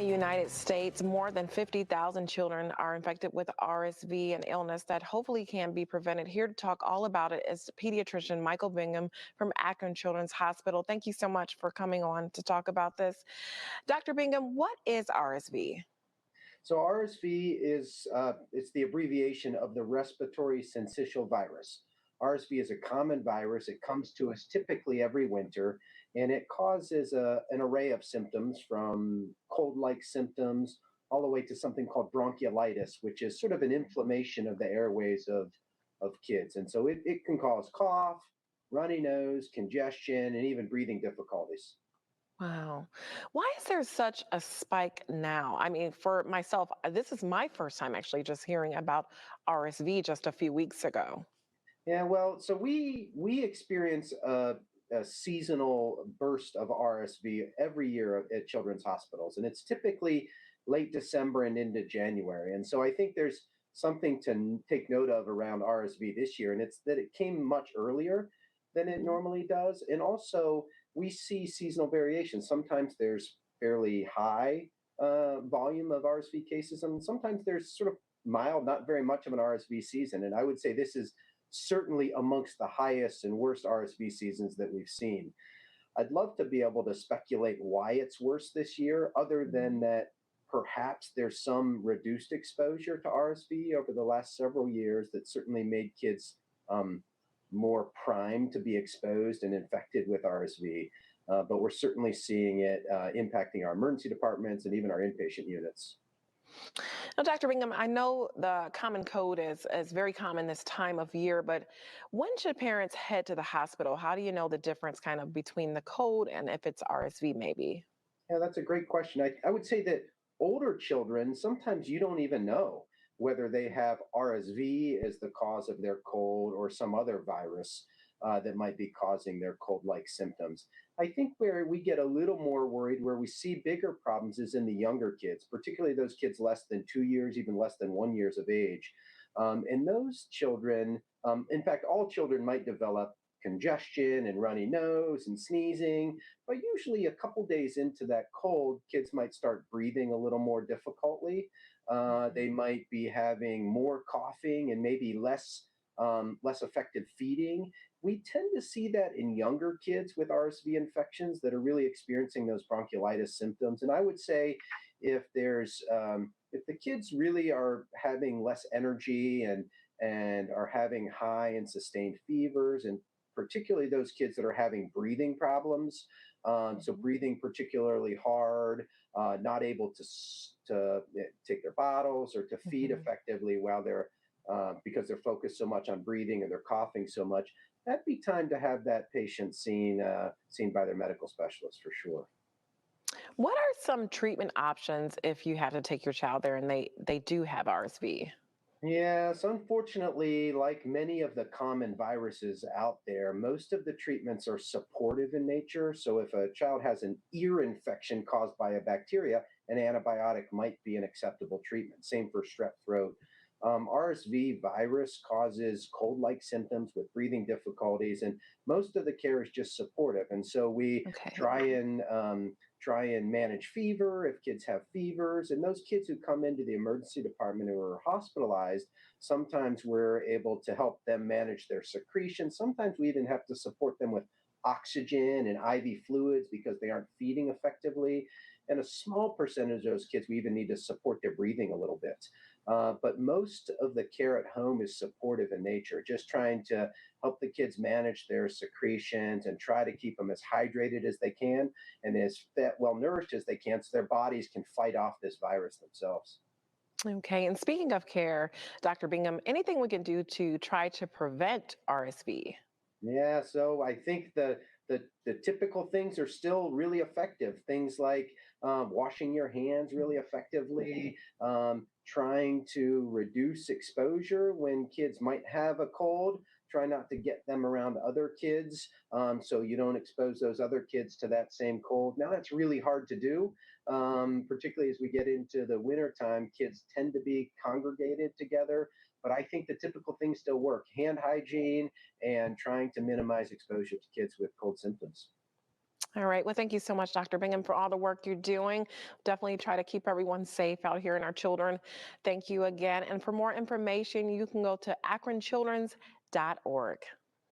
the United States, more than 50,000 children are infected with RSV, an illness that hopefully can be prevented. Here to talk all about it is pediatrician Michael Bingham from Akron Children's Hospital. Thank you so much for coming on to talk about this. Dr. Bingham, what is RSV? So RSV is it's the abbreviation of the respiratory syncytial virus. RSV is a common virus. It comes to us typically every winter, and it causes an array of symptoms from cold-like symptoms all the way to something called bronchiolitis, which is sort of an inflammation of the airways of kids. And so it can cause cough, runny nose, congestion, and even breathing difficulties. Wow. Why is there such a spike now? I mean, for myself, this is my first time actually just hearing about RSV just a few weeks ago. Yeah, well, so we experience a seasonal burst of RSV every year at children's hospitals, and it's typically late December and into January. And so I think there's something to take note of around RSV this year, and it's that it came much earlier than it Mhm. normally does, and also we see seasonal variation. Sometimes there's fairly high volume of RSV cases, and sometimes there's sort of mild, not very much of an RSV season. And I would say this is certainly amongst the highest and worst RSV seasons that we've seen. I'd love to be able to speculate why it's worse this year, other than that perhaps there's some reduced exposure to RSV over the last several years that certainly made kids um, more primed to be exposed and infected with RSV. But we're certainly seeing it impacting our emergency departments and even our inpatient units. Now, Dr. Bingham, I know the common cold is very common this time of year, but when should parents head to the hospital? How do you know the difference kind of between the cold and if it's RSV maybe? Yeah, that's a great question. I would say that older children, sometimes you don't even know whether they have RSV as the cause of their cold or some other virus that might be causing their cold like symptoms. I think where we get a little more worried, where we see bigger problems, is in the younger kids, particularly those kids less than 2 years, even less than 1 years of age. And those children, in fact, all children might develop congestion and runny nose and sneezing, but usually a couple days into that cold, kids might start breathing a little more difficultly. They might be having more coughing and maybe less effective feeding. We tend to see that in younger kids with RSV infections that are really experiencing those bronchiolitis symptoms. And I would say if the kids really are having less energy and are having high and sustained fevers, and particularly those kids that are having breathing problems, so Mhm. breathing particularly hard, not able to take their bottles or to feed Mhm. effectively while they're because they're focused so much on breathing or they're coughing so much. That'd be time to have that patient seen by their medical specialist for sure. What are some treatment options if you have to take your child there and they do have RSV? Yes, unfortunately, like many of the common viruses out there, most of the treatments are supportive in nature. So if a child has an ear infection caused by a bacteria, an antibiotic might be an acceptable treatment. Same for strep throat. RSV virus causes cold-like symptoms with breathing difficulties, and most of the care is just supportive. And so we Okay. try and try and manage fever if kids have fevers. And those kids who come into the emergency department who are hospitalized, sometimes we're able to help them manage their secretion. Sometimes we even have to support them with oxygen and IV fluids because they aren't feeding effectively. And a small percentage of those kids, we even need to support their breathing a little bit. But most of the care at home is supportive in nature, just trying to help the kids manage their secretions and try to keep them as hydrated as they can and as well nourished as they can so their bodies can fight off this virus themselves. Okay. And speaking of care, Dr. Bingham, anything we can do to try to prevent RSV? Yeah, so I think the typical things are still really effective. Things like washing your hands really effectively, trying to reduce exposure when kids might have a cold. Try not to get them around other kids so you don't expose those other kids to that same cold. Now, that's really hard to do, particularly as we get into the winter time. Kids tend to be congregated together, but I think the typical things still work. Hand hygiene and trying to minimize exposure to kids with cold symptoms. All right. Well, thank you so much, Dr. Bingham, for all the work you're doing. Definitely try to keep everyone safe out here and our children. Thank you again. And for more information, you can go to akronchildrens.org.